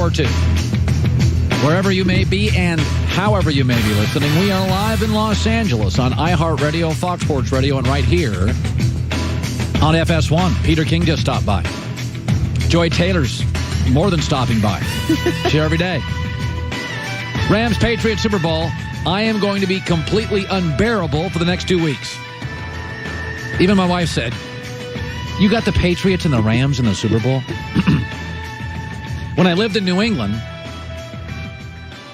hour 2. Wherever you may be and however you may be listening, we are live in Los Angeles on iHeartRadio, Fox Sports Radio, and right here on FS1. Peter King just stopped by. Joy Taylor's more than stopping by. She's here every day. Rams-Patriots Super Bowl. I am going to be completely unbearable for the next 2 weeks. Even my wife said, you got the Patriots and the Rams in the Super Bowl? When I lived in New England,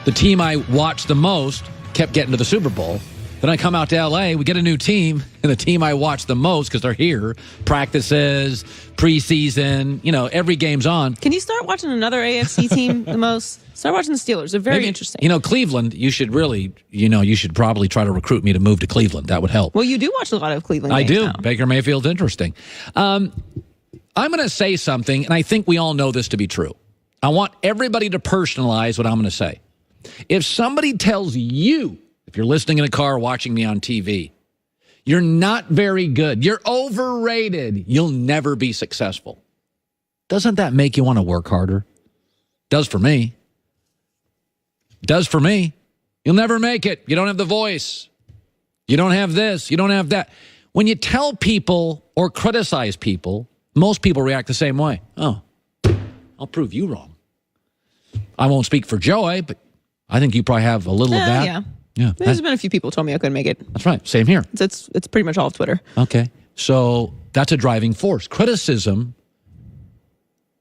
the team I watched the most kept getting to the Super Bowl. Then I come out to L.A., we get a new team, and the team I watch the most, because they're here, practices, preseason, every game's on. Can you start watching another AFC team the most? Start watching the Steelers. They're very interesting. Cleveland, you should really, you should probably try to recruit me to move to Cleveland. That would help. Well, you do watch a lot of Cleveland games. I do. Now. Baker Mayfield's interesting. I'm going to say something, and I think we all know this to be true. I want everybody to personalize what I'm going to say. If somebody tells you, if you're listening in a car watching me on TV, you're not very good, you're overrated, you'll never be successful, doesn't that make you want to work harder? Does for me. Does for me. You'll never make it. You don't have the voice. You don't have this. You don't have that. When you tell people or criticize people, most people react the same way. Oh, I'll prove you wrong. I won't speak for Joey, but I think you probably have a little of that. Yeah. There's been a few people who told me I couldn't make it. That's right. Same here. It's pretty much all of Twitter. Okay. So that's a driving force. Criticism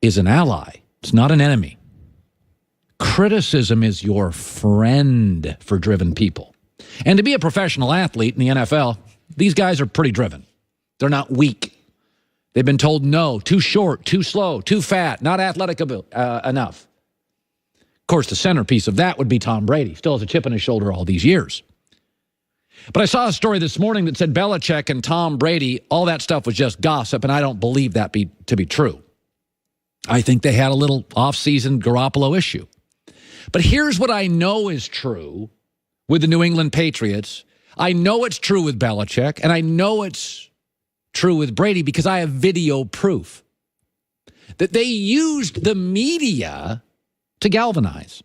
is an ally. It's not an enemy. Criticism is your friend for driven people. And to be a professional athlete in the NFL, these guys are pretty driven. They're not weak. They've been told no, too short, too slow, too fat, not athletic enough. Of course, the centerpiece of that would be Tom Brady. Still has a chip on his shoulder all these years. But I saw a story this morning that said Belichick and Tom Brady, all that stuff was just gossip, and I don't believe that to be true. I think they had a little off-season Garoppolo issue. But here's what I know is true with the New England Patriots. I know it's true with Belichick, and I know it's true with Brady because I have video proof that they used the media to galvanize.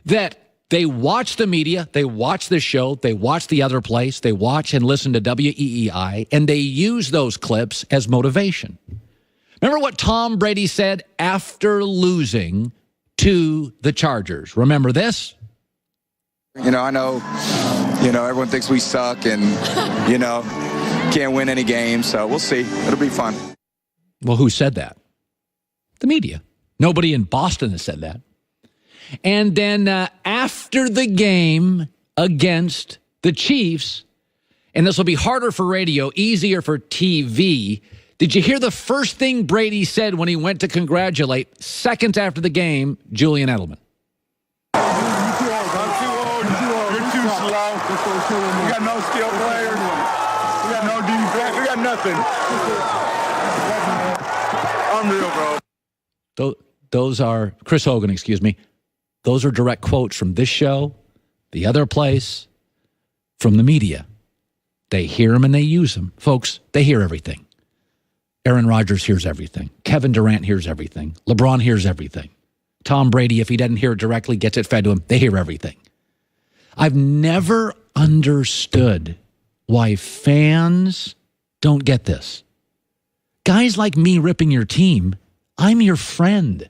That they watch the media, they watch the show, they watch the other place, they watch and listen to WEEI, and they use those clips as motivation. Remember what Tom Brady said after losing to the Chargers? Remember this? I know, everyone thinks we suck and, can't win any games, so we'll see. It'll be fun. Well, who said that? The media. Nobody in Boston has said that. And then after the game against the Chiefs, and this will be harder for radio, easier for TV, did you hear the first thing Brady said when he went to congratulate, seconds after the game, Julian Edelman? I'm too old. You're too slow. We got no skill players. We got no defense. We got nothing. Unreal, bro. Those are, Chris Hogan, excuse me. Those are direct quotes from this show, the other place, from the media. They hear them and they use them. Folks, they hear everything. Aaron Rodgers hears everything. Kevin Durant hears everything. LeBron hears everything. Tom Brady, if he doesn't hear it directly, gets it fed to him. They hear everything. I've never understood why fans don't get this. Guys like me ripping your team, I'm your friend.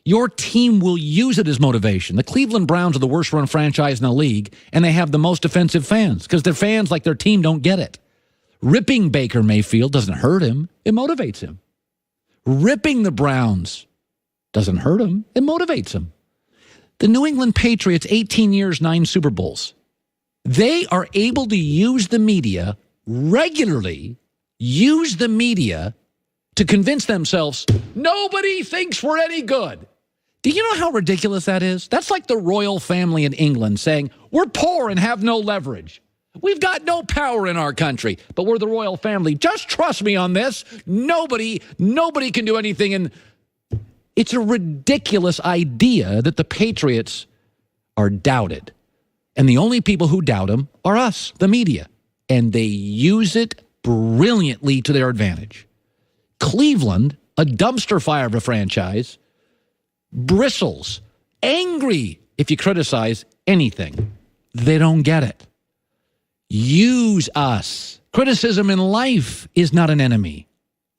Your team will use it as motivation. The Cleveland Browns are the worst run franchise in the league, and they have the most offensive fans because their fans, like their team, don't get it. Ripping Baker Mayfield doesn't hurt him. It motivates him. Ripping the Browns doesn't hurt him. It motivates him. The New England Patriots, 18 years, 9 Super Bowls. They are able to use the media regularly, use the media to convince themselves nobody thinks we're any good. Do you know how ridiculous that is? That's like the royal family in England saying, we're poor and have no leverage. We've got no power in our country, but we're the royal family. Just trust me on this. Nobody can do anything. And it's a ridiculous idea that the Patriots are doubted. And the only people who doubt them are us, the media. And they use it brilliantly to their advantage. Cleveland, a dumpster fire of a franchise, bristles, angry if you criticize anything. They don't get it. Use us. Criticism in life is not an enemy.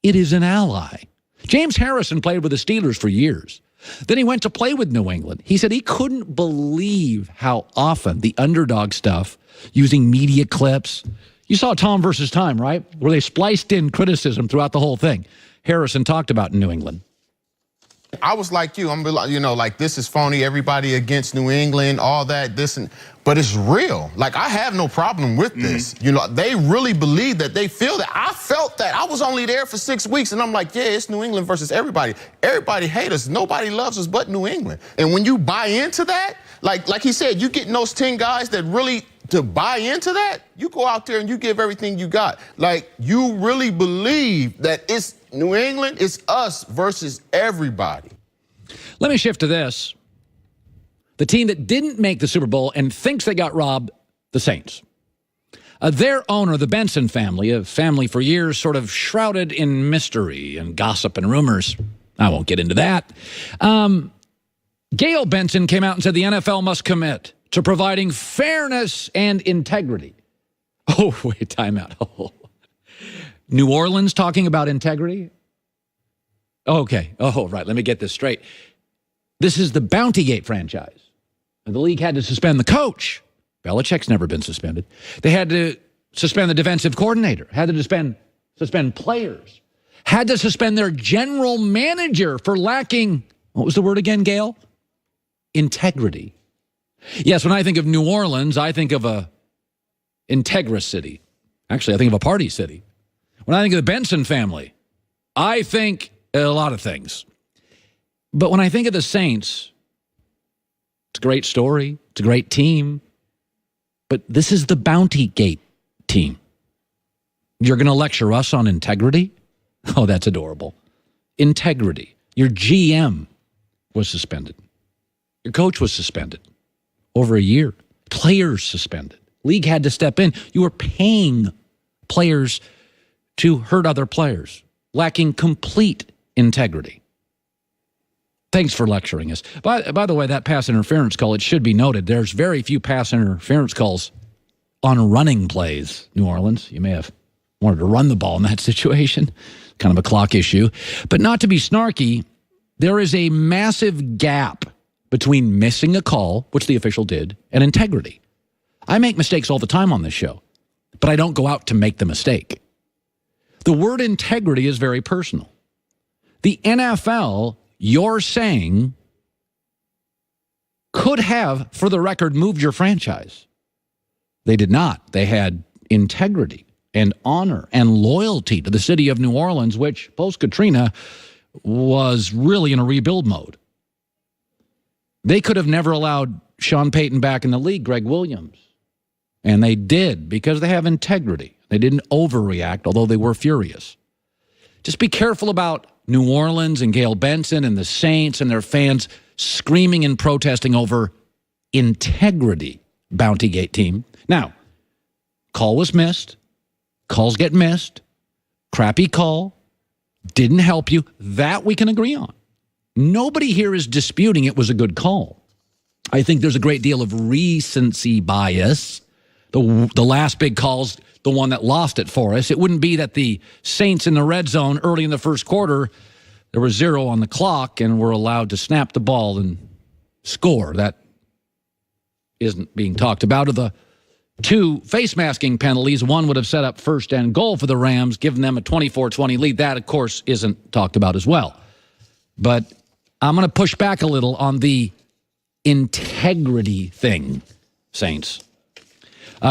It is an ally. James Harrison played with the Steelers for years. Then he went to play with New England. He said he couldn't believe how often the underdog stuff, using media clips. You saw Tom versus Time, right? Where they spliced in criticism throughout the whole thing. Harrison talked about in New England. I was like you. I'm, like, this is phony. Everybody against New England, all that, but it's real. Like, I have no problem with this. They really believe that. They feel that. I felt that. I was only there for 6 weeks, and I'm like, yeah, it's New England versus everybody. Everybody hates us. Nobody loves us but New England. And when you buy into that, like he said, you getting those 10 guys that really to buy into that, you go out there and you give everything you got. Like, you really believe that it's New England, it's us versus everybody. Let me shift to this. The team that didn't make the Super Bowl and thinks they got robbed, the Saints. Their owner, the Benson family, a family for years sort of shrouded in mystery and gossip and rumors. I won't get into that. Gail Benson came out and said the NFL must commit to providing fairness and integrity. Oh, wait, time out. Oh. New Orleans talking about integrity? Okay. Oh, right. Let me get this straight. This is the Bountygate franchise. And the league had to suspend the coach. Belichick's never been suspended. They had to suspend the defensive coordinator, had to suspend players, had to suspend their general manager for lacking, what was the word again, Gail? Integrity. Yes, when I think of New Orleans, I think of a integrous city. Actually, I think of a party city. When I think of the Benson family, I think a lot of things. But when I think of the Saints, it's a great story. It's a great team. But this is the Bountygate team. You're going to lecture us on integrity? Oh, that's adorable. Integrity. Your GM was suspended. Your coach was suspended. Over a year. Players suspended. League had to step in. You were paying players to hurt other players, lacking complete integrity. Thanks for lecturing us. By the way, that pass interference call, it should be noted, there's very few pass interference calls on running plays, New Orleans. You may have wanted to run the ball in that situation. Kind of a clock issue. But not to be snarky, there is a massive gap between missing a call, which the official did, and integrity. I make mistakes all the time on this show, but I don't go out to make the mistake. The word integrity is very personal. The NFL, you're saying, could have, for the record, moved your franchise. They did not. They had integrity and honor and loyalty to the city of New Orleans, which, post-Katrina, was really in a rebuild mode. They could have never allowed Sean Payton back in the league, Greg Williams. And they did, because they have integrity. They didn't overreact, although they were furious. Just be careful about New Orleans and Gail Benson and the Saints and their fans screaming and protesting over integrity, Bountygate team. Now, call was missed. Calls get missed. Crappy call. Didn't help you. That we can agree on. Nobody here is disputing it was a good call. I think there's a great deal of recency bias. The last big call's the one that lost it for us. It wouldn't be that the Saints in the red zone early in the first quarter, there was 0 on the clock and were allowed to snap the ball and score. That isn't being talked about. Of the 2 face masking penalties, one would have set up first and goal for the Rams, giving them a 24-20 lead. That, of course, isn't talked about as well. But I'm going to push back a little on the integrity thing, Saints.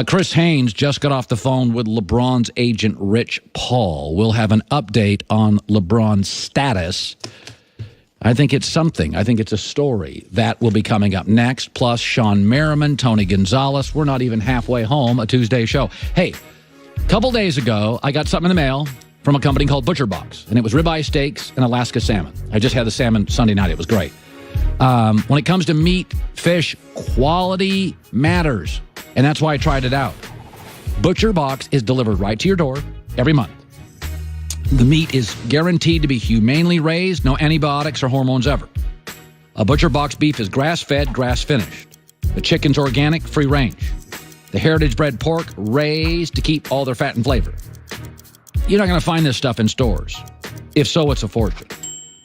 Chris Haynes just got off the phone with LeBron's agent, Rich Paul. We'll have an update on LeBron's status. I think it's something. I think it's a story. That will be coming up next. Plus, Sean Merriman, Tony Gonzalez. We're not even halfway home, a Tuesday show. Hey, a couple days ago, I got something in the mail from a company called Butcher Box, and it was ribeye steaks and Alaska salmon. I just had the salmon Sunday night. It was great. When it comes to meat, fish, quality matters. And that's why I tried it out. Butcher Box is delivered right to your door every month. The meat is guaranteed to be humanely raised, no antibiotics or hormones ever. A Butcher Box beef is grass-fed, grass-finished. The chicken's organic, free-range. The heritage-bred pork raised to keep all their fat and flavor. You're not going to find this stuff in stores. If so, it's a fortune.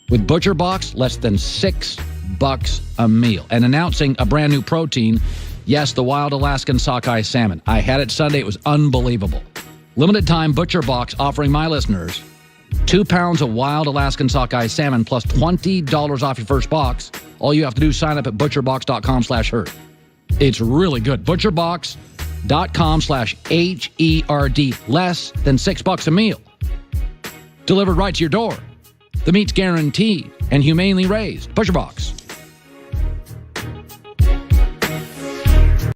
With Butcher Box, less than $6 a meal. And announcing a brand new protein, yes, the wild Alaskan sockeye salmon. I had it Sunday. It was unbelievable. Limited time Butcher Box offering my listeners 2 pounds of wild Alaskan sockeye salmon plus $20 off your first box. All you have to do is sign up at butcherbox.com/herd. It's really good. Butcherbox.com/HERD. Less than $6 a meal. Delivered right to your door. The meat's guaranteed and humanely raised. Butcher Box.